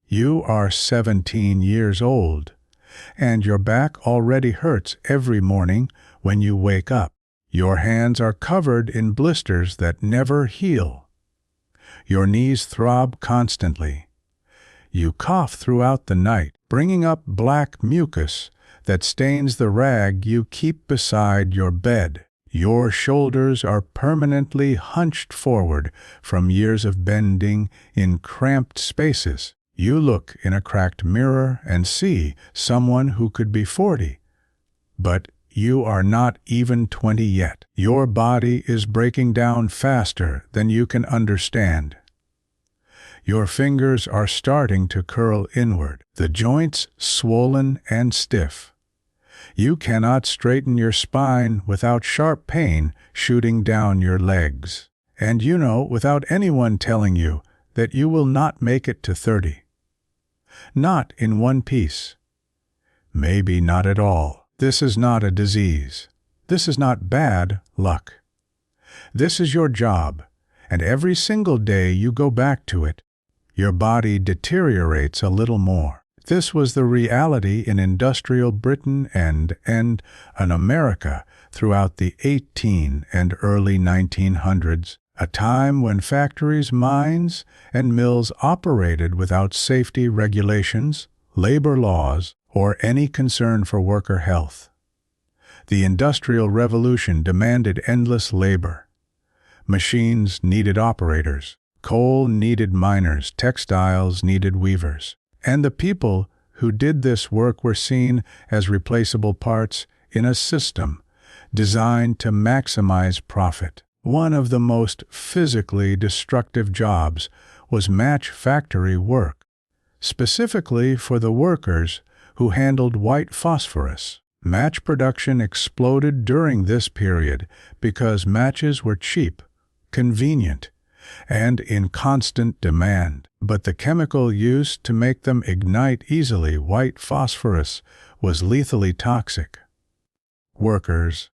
You are 17 years old, and your back already hurts every morning when you wake up. Your hands are covered in blisters that never heal. Your knees throb constantly. You cough throughout the night, bringing up black mucus that stains the rag you keep beside your bed. Your shoulders are permanently hunched forward from years of bending in cramped spaces. You look in a cracked mirror and see someone who could be 40, but you are not even 20 yet. Your body is breaking down faster than you can understand. Your fingers are starting to curl inward, the joints swollen and stiff. You cannot straighten your spine without sharp pain shooting down your legs. And you know, without anyone telling you, that you will not make it to 30. Not in one piece. Maybe not at all. This is not a disease. This is not bad luck. This is your job, and every single day you go back to it, your body deteriorates a little more. This was the reality in industrial Britain and in America throughout the 18 and early 1900s, a time when factories, mines, and mills operated without safety regulations, labor laws, or any concern for worker health. The Industrial Revolution demanded endless labor. Machines needed operators, coal needed miners, textiles needed weavers. And the people who did this work were seen as replaceable parts in a system designed to maximize profit. One of the most physically destructive jobs was match factory work, specifically for the workers who handled white phosphorus. Match production exploded during this period because matches were cheap, convenient, and in constant demand. But the chemical used to make them ignite easily, white phosphorus, was lethally toxic. Workers,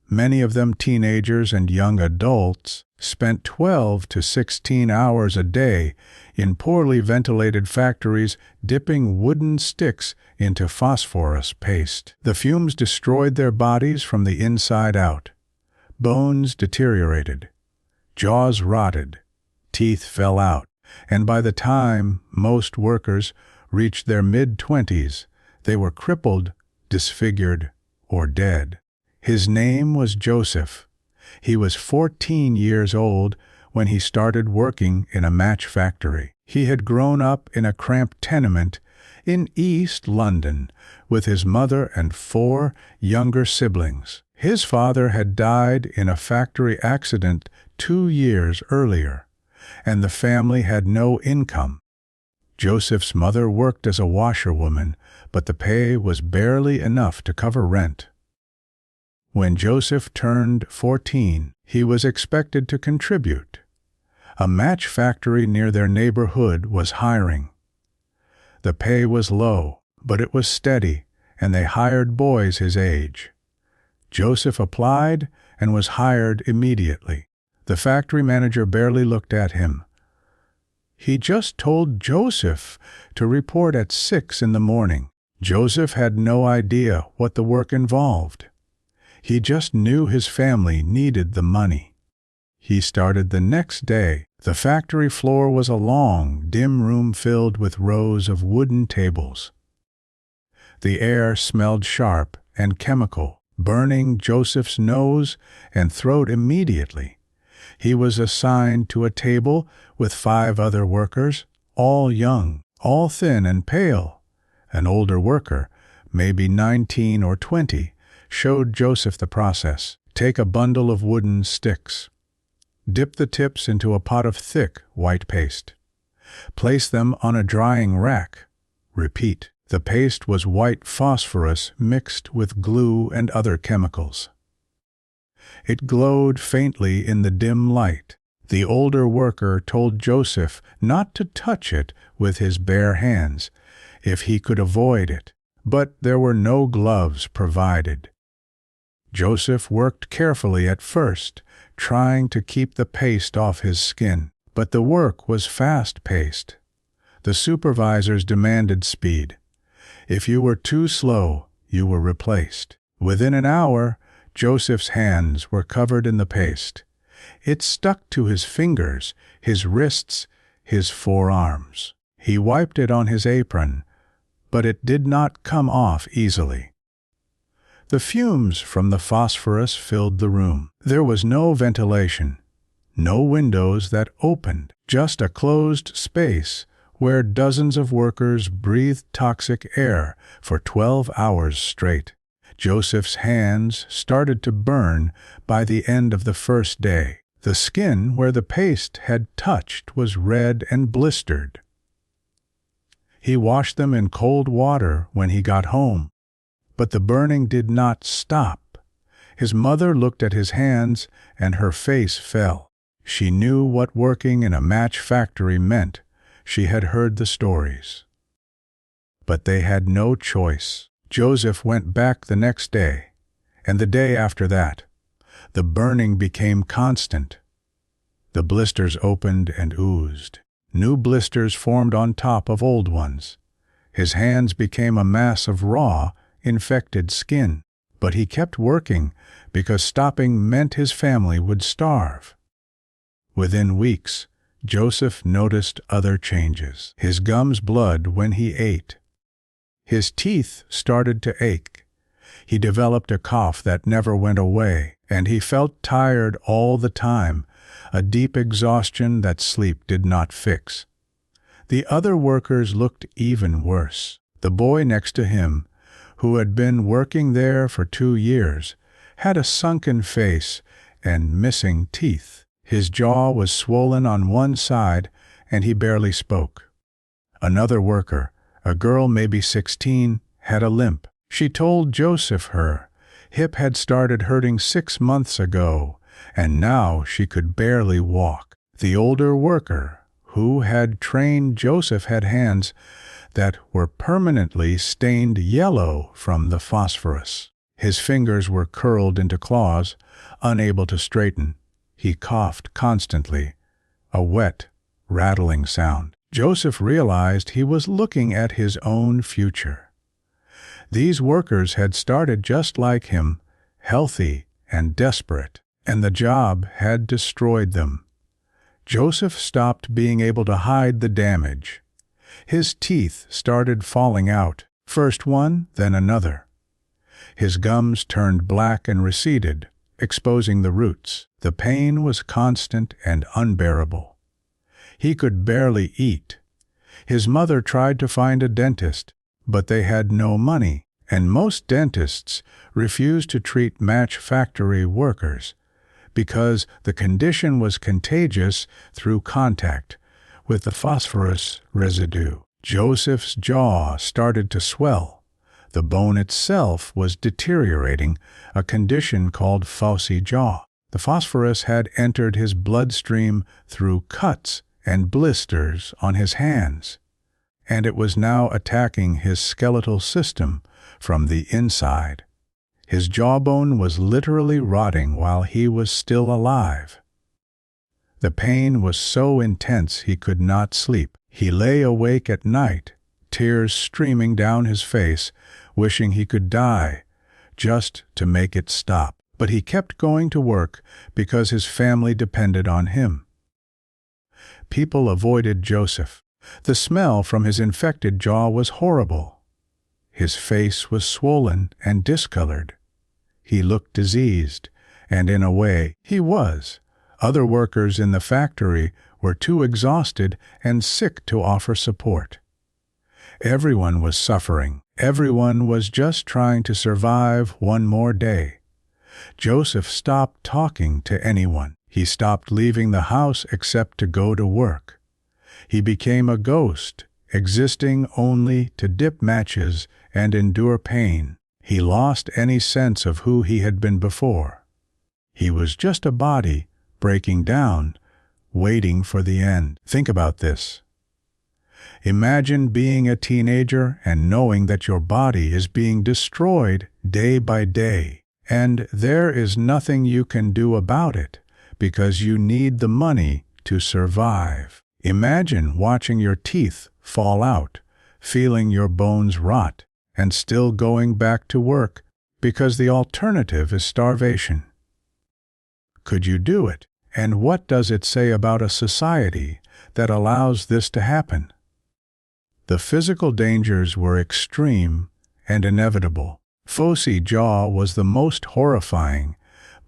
many of them teenagers and young adults, spent 12 to 16 hours a day in poorly ventilated factories dipping wooden sticks into phosphorus paste. The fumes destroyed their bodies from the inside out. Bones deteriorated, jaws rotted, teeth fell out, and by the time most workers reached their mid-20s, they were crippled, disfigured, or dead. His name was Joseph. He was 14 years old when he started working in a match factory. He had grown up in a cramped tenement in East London with his mother and 4 younger siblings. His father had died in a factory accident 2 years earlier, and the family had no income. Joseph's mother worked as a washerwoman, but the pay was barely enough to cover rent. When Joseph turned 14, he was expected to contribute. A match factory near their neighborhood was hiring. The pay was low, but it was steady, and they hired boys his age. Joseph applied and was hired immediately. The factory manager barely looked at him. He just told Joseph to report at 6 in the morning. Joseph had no idea what the work involved. He just knew his family needed the money. He started the next day. The factory floor was a long, dim room filled with rows of wooden tables. The air smelled sharp and chemical, burning Joseph's nose and throat immediately. He was assigned to a table with 5 other workers, all young, all thin and pale. An older worker, maybe 19 or 20, showed Joseph the process. Take a bundle of wooden sticks. Dip the tips into a pot of thick white paste. Place them on a drying rack. Repeat. The paste was white phosphorus mixed with glue and other chemicals. It glowed faintly in the dim light. The older worker told Joseph not to touch it with his bare hands, if he could avoid it, but there were no gloves provided. Joseph worked carefully at first, trying to keep the paste off his skin, but the work was fast-paced. The supervisors demanded speed. If you were too slow, you were replaced. Within an hour, Joseph's hands were covered in the paste. It stuck to his fingers, his wrists, his forearms. He wiped it on his apron, but it did not come off easily. The fumes from the phosphorus filled the room. There was no ventilation, no windows that opened, just a closed space where dozens of workers breathed toxic air for 12 hours straight. Joseph's hands started to burn by the end of the first day. The skin where the paste had touched was red and blistered. He washed them in cold water when he got home. But the burning did not stop. His mother looked at his hands and her face fell. She knew what working in a match factory meant. She had heard the stories. But they had no choice. Joseph went back the next day, and the day after that. The burning became constant. The blisters opened and oozed. New blisters formed on top of old ones. His hands became a mass of raw, infected skin. But he kept working because stopping meant his family would starve. Within weeks, Joseph noticed other changes. His gums bled when he ate. His teeth started to ache. He developed a cough that never went away, and he felt tired all the time, a deep exhaustion that sleep did not fix. The other workers looked even worse. The boy next to him, who had been working there for 2 years, had a sunken face and missing teeth. His jaw was swollen on one side, and he barely spoke. Another worker, a girl maybe 16, had a limp. She told Joseph her hip had started hurting 6 months ago, and now she could barely walk. The older worker, who had trained Joseph, had hands that were permanently stained yellow from the phosphorus. His fingers were curled into claws, unable to straighten. He coughed constantly, a wet, rattling sound. Joseph realized he was looking at his own future. These workers had started just like him, healthy and desperate, and the job had destroyed them. Joseph stopped being able to hide the damage. His teeth started falling out, first one, then another. His gums turned black and receded, exposing the roots. The pain was constant and unbearable. He could barely eat. His mother tried to find a dentist, but they had no money, and most dentists refused to treat match factory workers because the condition was contagious through contact with the phosphorus residue. Joseph's jaw started to swell. The bone itself was deteriorating, a condition called phossy jaw. The phosphorus had entered his bloodstream through cuts and blisters on his hands, and it was now attacking his skeletal system from the inside. His jawbone was literally rotting while he was still alive. The pain was so intense he could not sleep. He lay awake at night, tears streaming down his face, wishing he could die, just to make it stop. But he kept going to work because his family depended on him. People avoided Joseph. The smell from his infected jaw was horrible. His face was swollen and discolored. He looked diseased, and in a way, he was. Other workers in the factory were too exhausted and sick to offer support. Everyone was suffering. Everyone was just trying to survive one more day. Joseph stopped talking to anyone. He stopped leaving the house except to go to work. He became a ghost, existing only to dip matches and endure pain. He lost any sense of who he had been before. He was just a body, breaking down, waiting for the end. Think about this. Imagine being a teenager and knowing that your body is being destroyed day by day, and there is nothing you can do about it because you need the money to survive. Imagine watching your teeth fall out, feeling your bones rot, and still going back to work because the alternative is starvation. Could you do it? And what does it say about a society that allows this to happen? The physical dangers were extreme and inevitable. Fosse jaw was the most horrifying,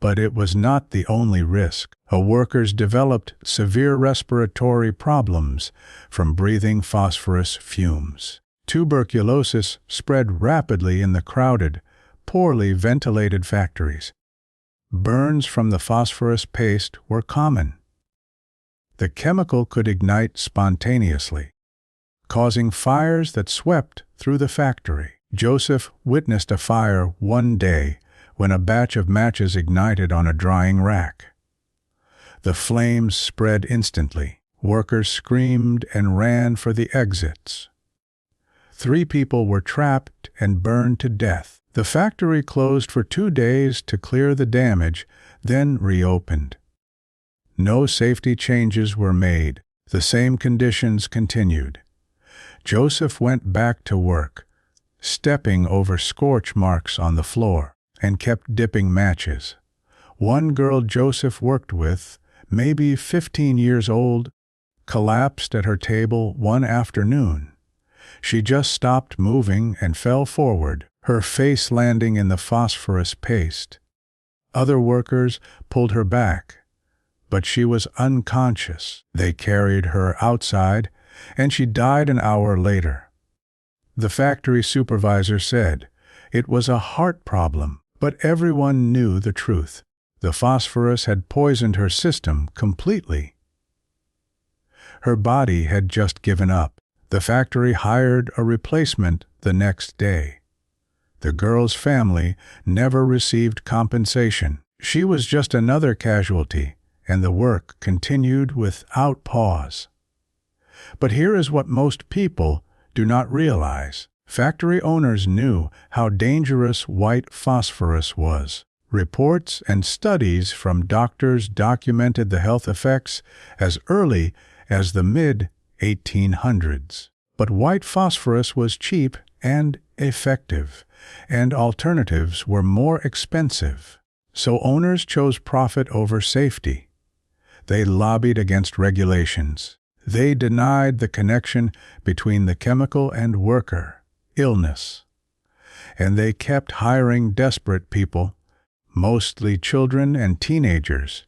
but it was not the only risk. Workers developed severe respiratory problems from breathing phosphorus fumes. Tuberculosis spread rapidly in the crowded, poorly ventilated factories. Burns from the phosphorus paste were common. The chemical could ignite spontaneously, causing fires that swept through the factory. Joseph witnessed a fire one day when a batch of matches ignited on a drying rack. The flames spread instantly. Workers screamed and ran for the exits. 3 people were trapped and burned to death. The factory closed for 2 days to clear the damage, then reopened. No safety changes were made. The same conditions continued. Joseph went back to work, stepping over scorch marks on the floor, and kept dipping matches. One girl Joseph worked with, maybe 15 years old, collapsed at her table one afternoon. She just stopped moving and fell forward, her face landing in the phosphorus paste. Other workers pulled her back, but she was unconscious. They carried her outside, and she died an hour later. The factory supervisor said it was a heart problem, but everyone knew the truth. The phosphorus had poisoned her system completely. Her body had just given up. The factory hired a replacement the next day. The girl's family never received compensation. She was just another casualty, and the work continued without pause. But here is what most people do not realize. Factory owners knew how dangerous white phosphorus was. Reports and studies from doctors documented the health effects as early as the mid-1800s. But white phosphorus was cheap and effective, and alternatives were more expensive. So owners chose profit over safety. They lobbied against regulations. They denied the connection between the chemical and worker illness. And they kept hiring desperate people, mostly children and teenagers,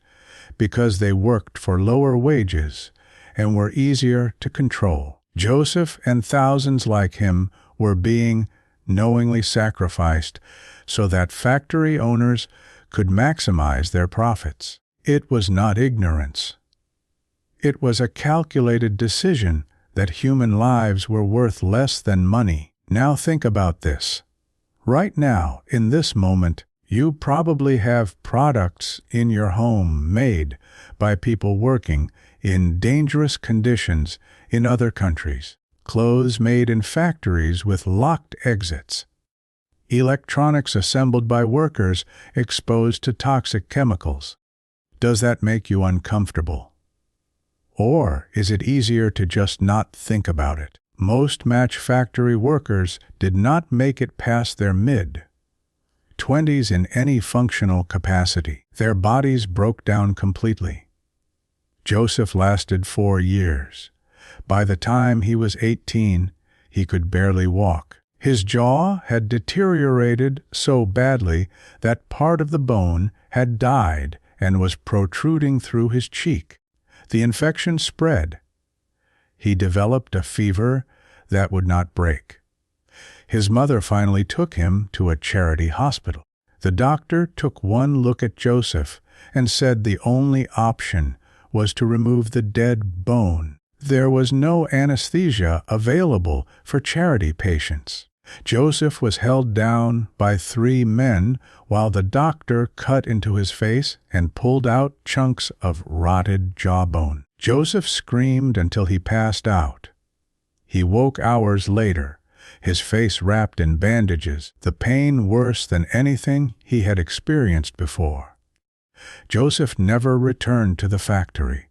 because they worked for lower wages and were easier to control. Joseph and thousands like him were being knowingly sacrificed so that factory owners could maximize their profits. It was not ignorance. It was a calculated decision that human lives were worth less than money. Now think about this. Right now, in this moment, you probably have products in your home made by people working in dangerous conditions in other countries. Clothes made in factories with locked exits. Electronics assembled by workers exposed to toxic chemicals. Does that make you uncomfortable? Or is it easier to just not think about it? Most match factory workers did not make it past their mid-20s in any functional capacity. Their bodies broke down completely. Joseph lasted 4 years. By the time he was 18, he could barely walk. His jaw had deteriorated so badly that part of the bone had died and was protruding through his cheek. The infection spread. He developed a fever that would not break. His mother finally took him to a charity hospital. The doctor took one look at Joseph and said the only option was to remove the dead bone. There was no anesthesia available for charity patients. Joseph was held down by 3 men while the doctor cut into his face and pulled out chunks of rotted jawbone. Joseph screamed until he passed out. He woke hours later, his face wrapped in bandages, the pain worse than anything he had experienced before. Joseph never returned to the factory.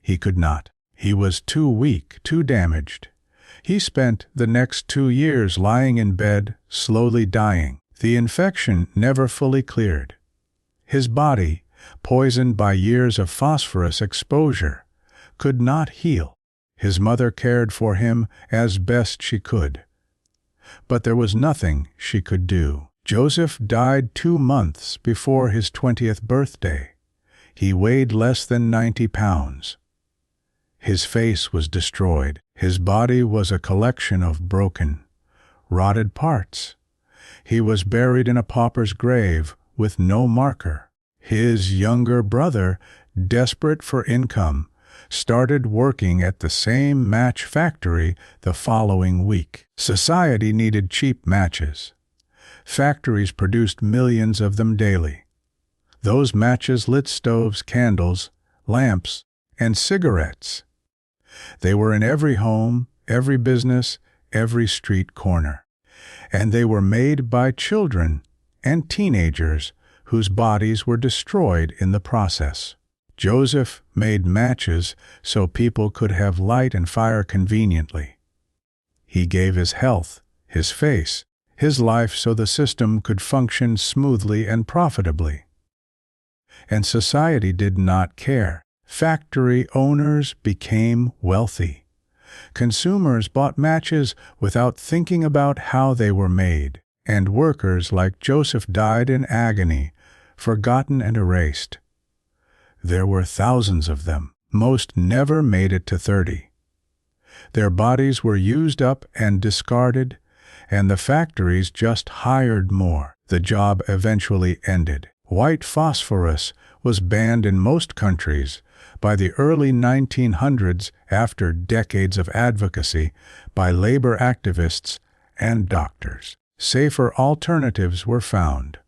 He could not. He was too weak, too damaged. He spent the next 2 years lying in bed, slowly dying. The infection never fully cleared. His body, poisoned by years of phosphorus exposure, could not heal. His mother cared for him as best she could. But there was nothing she could do. Joseph died 2 months before his 20th birthday. He weighed less than 90 pounds. His face was destroyed. His body was a collection of broken, rotted parts. He was buried in a pauper's grave with no marker. His younger brother, desperate for income, started working at the same match factory the following week. Society needed cheap matches. Factories produced millions of them daily. Those matches lit stoves, candles, lamps, and cigarettes. They were in every home, every business, every street corner. And they were made by children and teenagers whose bodies were destroyed in the process. Joseph made matches so people could have light and fire conveniently. He gave his health, his face, his life so the system could function smoothly and profitably. And society did not care. Factory owners became wealthy. Consumers bought matches without thinking about how they were made, and workers like Joseph died in agony, forgotten and erased. There were thousands of them. Most never made it to 30. Their bodies were used up and discarded, and the factories just hired more. The job eventually ended. White phosphorus was banned in most countries by the early 1900s after decades of advocacy by labor activists and doctors. Safer alternatives were found.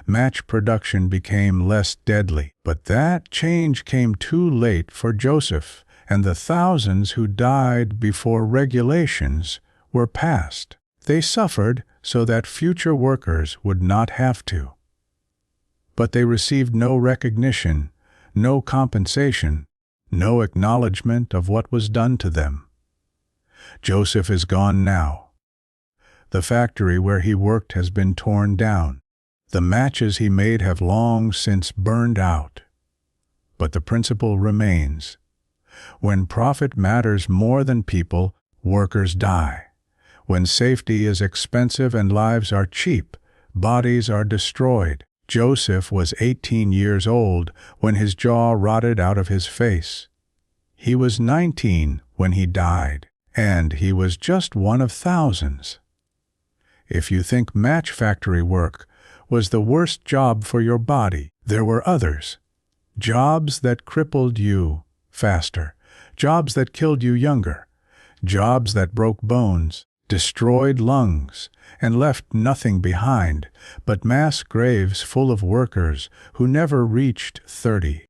Match production became less deadly, but that change came too late for Joseph and the thousands who died before regulations were passed. They suffered so that future workers would not have to. But they received no recognition, no compensation, no acknowledgement of what was done to them. Joseph is gone now. The factory where he worked has been torn down. The matches he made have long since burned out. But the principle remains. When profit matters more than people, workers die. When safety is expensive and lives are cheap, bodies are destroyed. Joseph was 18 years old when his jaw rotted out of his face. He was 19 when he died, and he was just one of thousands. If you think match factory work was the worst job for your body, there were others. Jobs that crippled you faster, jobs that killed you younger, jobs that broke bones, destroyed lungs, and left nothing behind but mass graves full of workers who never reached 30.